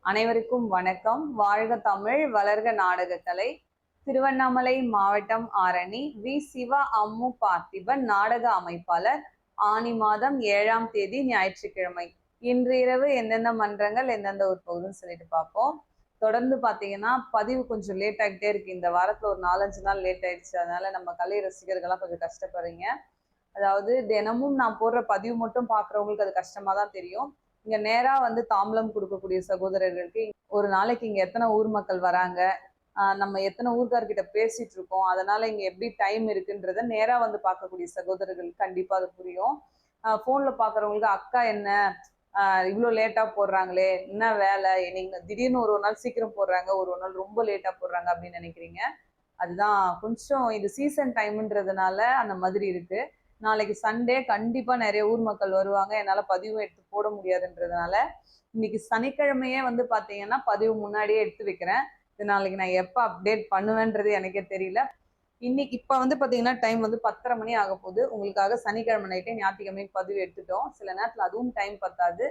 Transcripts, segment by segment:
அனைவருக்கும் வணக்கம். வாழ்க தமிழ், வளர்க நாடகக்கலை. திருவண்ணாமலை மாவட்டம் ஆரணி வி. சிவா அம்மு பார்த்திபன் நாடக அமைப்பாளர். ஆனி மாதம் 7ஆம் தேதி ஞாயிற்றுக்கிழமை. இன்று இரவு எந்தெந்த மன்றங்கள் எந்தெந்த ஊர் போகுதுன்னு சொல்லிட்டு பார்ப்போம். தொடர்ந்து பார்த்தீங்கன்னா பதிவு கொஞ்சம் லேட் ஆகிட்டே இருக்கு. இந்த வாரத்துல ஒரு 4-5 நாள் லேட் ஆயிடுச்சு. அதனால நம்ம கலை ரசிகர்கள்லாம் கொஞ்சம் கஷ்டப்படுறீங்க. அதாவது தினமும் நான் போடுற பதிவு மட்டும் பாக்குறவங்களுக்கு அது கஷ்டமா தான் தெரியும். இங்க நேரா வந்து தாம்பலம் கொடுக்கக்கூடிய சகோதரர்களுக்கு ஒரு நாளைக்கு இங்க எத்தனை ஊர் மக்கள் வராங்க, நம்ம எத்தனை ஊர்க்கார்கிட்ட பேசிட்டு இருக்கோம், அதனால இங்க எப்படி டைம் இருக்குன்றத நேரா வந்து பார்க்கக்கூடிய சகோதரர்களுக்கு கண்டிப்பா அது புரியும். போன்ல பாக்குறவங்களுக்கு அக்கா என்ன இவ்வளோ லேட்டா போடுறாங்களே, என்ன வேலை, நீங்க திடீர்னு ஒரு நாள் சீக்கிரம் போடுறாங்க, ஒரு நாள் ரொம்ப லேட்டா போடுறாங்க அப்படின்னு நினைக்கிறீங்க. அதுதான் கொஞ்சம் இது சீசன் டைம்ன்றதுனால அந்த மாதிரி இருக்கு. நாளைக்கு சண்டே கண்டிப்பா நிறைய ஊர் மக்கள் வருவாங்க. என்னால பதிவு எடுத்து போட முடியாதுன்றதுனால இன்னைக்கு சனிக்கிழமையே வந்து பாத்தீங்கன்னா பதிவு முன்னாடியே எடுத்து வைக்கிறேன். இது நாளைக்கு நான் எப்ப அப்டேட் பண்ணுவேன்றது எனக்கே தெரியல. இன்னைக்கு இப்ப வந்து பாத்தீங்கன்னா டைம் வந்து 10:30 மணி ஆக போகுது. உங்களுக்காக சனிக்கிழமை நைட்டே ஞாயிற்றுக்கிழமை பதிவு எடுத்துட்டோம். சில நேரத்துல அதுவும் டைம் பத்தாது.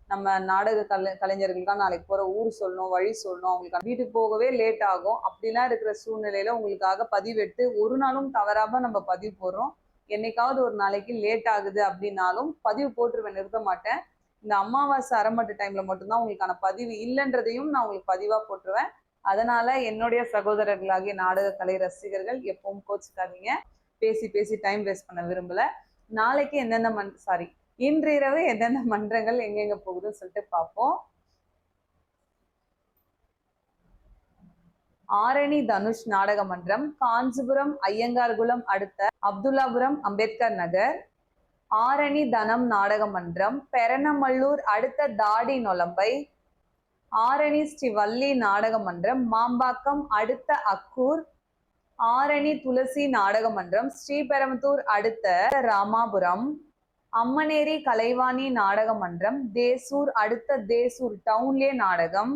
நம்ம நாடக கலைஞர்களுக்கு தான் நாளைக்கு போற ஊர் சொல்லணும், வழி சொல்லணும், அவங்களுக்கு வீட்டுக்கு போகவே லேட் ஆகும். அப்படிலாம் இருக்கிற சூழ்நிலையில உங்களுக்காக பதிவு எடுத்து ஒரு நாளும் தவறாம நம்ம பதிவு போடுறோம். என்னைக்காவது ஒரு நாளைக்கு லேட் ஆகுது அப்படின்னாலும் பதிவு போட்டுருவேன், நிறுத்த மாட்டேன். இந்த அமாவாசை அரைமட்டு டைம்ல மட்டும்தான் உங்களுக்கான பதிவு இல்லைன்றதையும் நான் உங்களுக்கு பதிவா போட்டுருவேன். அதனால என்னுடைய சகோதரர்களாகிய நாடக கலை ரசிகர்கள் எப்பவும் கோச்சுக்காதீங்க. பேசி பேசி டைம் வேஸ்ட் பண்ண விரும்பல. நாளைக்கு எந்தெந்த இன்று இரவு எந்தெந்த மன்றங்கள் எங்கெங்க போகுதுன்னு சொல்லிட்டு பார்ப்போம். ஆரணி தனுஷ் நாடக மன்றம், காஞ்சிபுரம் ஐயங்கார்குளம் அடுத்த அப்துல்லாபுரம் அம்பேத்கர் நகர். ஆரணி தனம் நாடக மன்றம், பெரணமல்லூர் அடுத்த தாடி நொலம்பை. ஆரணி ஸ்ரீ வள்ளி நாடக மன்றம், மாம்பாக்கம் அடுத்த அக்கூர். ஆரணி துளசி நாடக மன்றம், ஸ்ரீபெரும்புதூர் அடுத்த ராமாபுரம். அம்மனேரி கலைவாணி நாடக மன்றம், தேசூர் அடுத்த தேசூர் டவுன்லே நாடகம்.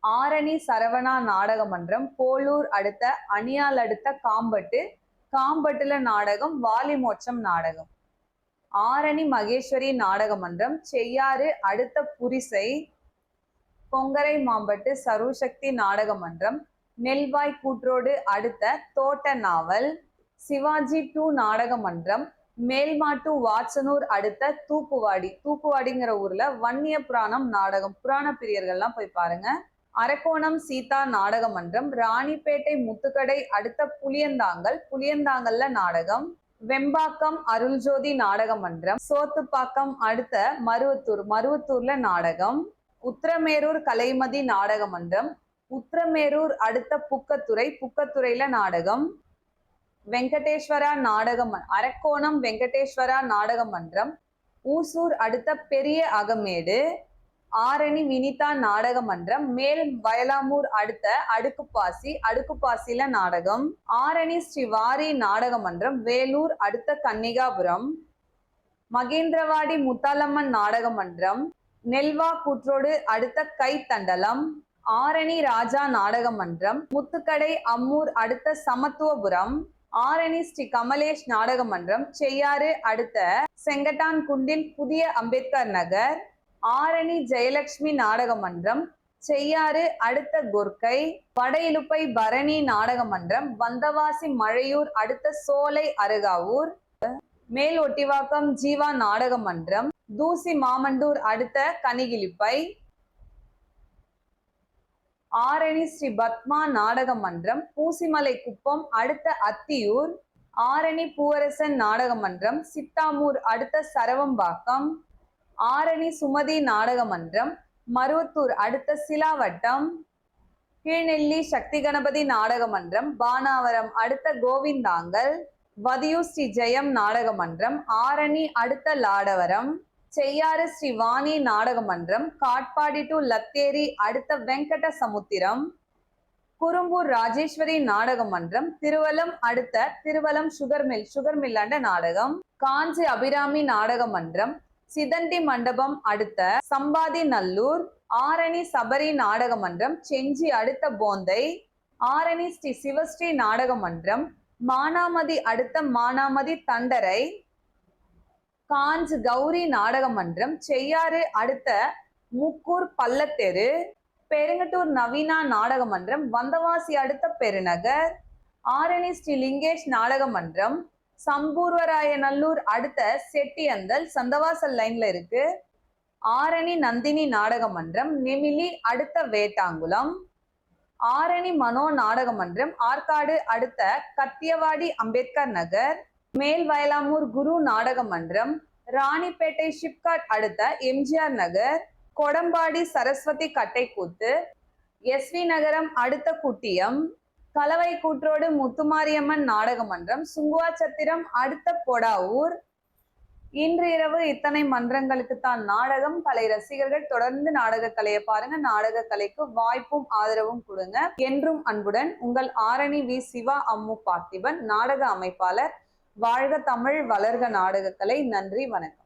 ஆரணி சரவணா நாடக மன்றம், போலூர் அடுத்த அணியால் அடுத்த காம்பட்டு, காம்பட்டுல நாடகம், வாலிமோட்சம் நாடகம். ஆரணி மகேஸ்வரி நாடக மன்றம், செய்யாறு அடுத்த புரிசை. கொங்கரை மாம்பட்டு சர்வசக்தி நாடக மன்றம், நெல்வாய் கூற்றோடு அடுத்த தோட்ட நாவல். சிவாஜி 2 நாடக மன்றம், மேல்மாட்டு வாச்சனூர் அடுத்த தூக்குவாடி. தூக்குவாடிங்கிற ஊர்ல வன்னிய புராணம் நாடகம், புராண பிரியர்கள்லாம் போய் பாருங்க. அரக்கோணம் சீதா நாடக மன்றம், ராணிப்பேட்டை முத்துக்கடை அடுத்த புளியந்தாங்கல், புளியந்தாங்கல்ல நாடகம். வெம்பாக்கம் அருள்ஜோதி நாடக மன்றம், சோத்துப்பாக்கம் அடுத்த மருவத்தூர், மருவத்தூர்ல நாடகம். உத்திரமேரூர் கலைமதி நாடக மன்றம், உத்திரமேரூர் அடுத்த புக்கத்துறை, புக்கத்துறையில நாடகம். வெங்கடேஸ்வரா நாடகம், அரக்கோணம் வெங்கடேஸ்வரா நாடக மன்றம், ஊசூர் அடுத்த பெரிய அகமேடு. ஆரணி வினிதா நாடக மன்றம், மேல் வயலாமூர் அடுத்த அடுக்குப்பாசி, அடுக்குப்பாசில நாடகம். ஆரணி ஸ்ரீவாரி நாடக மன்றம், வேலூர் அடுத்த கன்னிகாபுரம். மகேந்திரவாடி முத்தாலம்மன் நாடக மன்றம், நெல்வா கூற்றோடு அடுத்த கைத்தண்டலம். ஆரணி ராஜா நாடக மன்றம், முத்துக்கடை அம்மூர் அடுத்த சமத்துவபுரம். ஆரணி ஸ்ரீ கமலேஷ் நாடக மன்றம், செய்யாறு அடுத்த செங்கட்டான்குண்டில் புதிய அம்பேத்கர் நகர். ஆரணி ஜெயலட்சுமி நாடக மன்றம், செய்யாறு அடுத்த கொர்க்கை. வடையிலுப்பை பரணி நாடக மன்றம், வந்தவாசி மழையூர் அடுத்த சோலை அருகாவூர். மேல் ஒட்டிவாக்கம் ஜீவா நாடக மன்றம், தூசி மாமண்டூர் அடுத்த கனிகிலிப்பை. ஆரணி ஸ்ரீ பத்மா நாடக மன்றம், பூசிமலை குப்பம் அடுத்த அத்தியூர். ஆரணி பூவரசன் நாடக மன்றம், சித்தாமூர் அடுத்த சரவம்பாக்கம். ஆரணி சுமதி நாடக மன்றம், மருவத்தூர் அடுத்த சிலாவட்டம். கீழ்நெல்லி சக்தி கணபதி நாடக மன்றம், பானாவரம் அடுத்த கோவிந்தாங்கல். வதியூர் ஸ்ரீ ஜெயம் நாடக மன்றம், ஆரணி அடுத்த லாடவரம். செய்யாறு ஸ்ரீ வாணி நாடக மன்றம், காட்பாடி டு லத்தேரி அடுத்த வெங்கட சமுத்திரம். குறும்பூர் ராஜேஸ்வரி நாடக மன்றம், திருவலம் அடுத்த திருவலம் சுகர் மில்லாண்ட நாடகம். காஞ்சி அபிராமி நாடக மன்றம், சிதண்டி மண்டபம் அடுத்த சம்பாதி நல்லூர். ஆரணி சபரி நாடக மன்றம், செஞ்சி அடுத்த போந்தை. ஆரணி ஸ்ரீ சிவஸ்ரீ நாடக மன்றம், மானாமதி அடுத்த மானாமதி தண்டரை. காஞ்சி கௌரி நாடக மன்றம், செய்யாறு அடுத்த முக்கூர் பள்ளத்தெரு. பெருங்கட்டூர் நவீனா நாடக மன்றம், வந்தவாசி அடுத்த பெருநகர். ஆரணி ஸ்ரீ லிங்கேஷ் நாடக மன்றம், சம்பூர்வராயநல்லூர் அடுத்த செட்டியந்தல், சந்தவாசல் லைன்ல இருக்கு. ஆரணி நந்தினி நாடக மன்றம், நெமிலி அடுத்த வேட்டாங்குளம். ஆரணி மனோ நாடக மன்றம், ஆற்காடு அடுத்த கத்தியவாடி அம்பேத்கர் நகர். மேல்வயலாமூர் குரு நாடக மன்றம், ராணிப்பேட்டை ஷிப்காட் அடுத்த எம்ஜிஆர் நகர். கொடம்பாடி சரஸ்வதி கட்டைக்கூத்து, எஸ்வி நகரம் அடுத்த குட்டியம். கலவை கூற்றோடு முத்துமாரியம்மன் நாடக மன்றம், சுங்குவாச்சத்திரம் அடுத்த பொடாவூர். இன்று இரவு இத்தனை மன்றங்களுக்கு தான் நாடகம். கலை ரசிகர்கள் தொடர்ந்து நாடக கலையை பாருங்க. நாடக கலைக்கு வாய்ப்பும் ஆதரவும் கொடுங்க. என்றும் அன்புடன் உங்கள் ஆரணி வி. சிவா அம்மு பார்த்திபன், நாடக அமைப்பாளர். வாழ்க தமிழ், வளர்க நாடக கலை. நன்றி, வணக்கம்.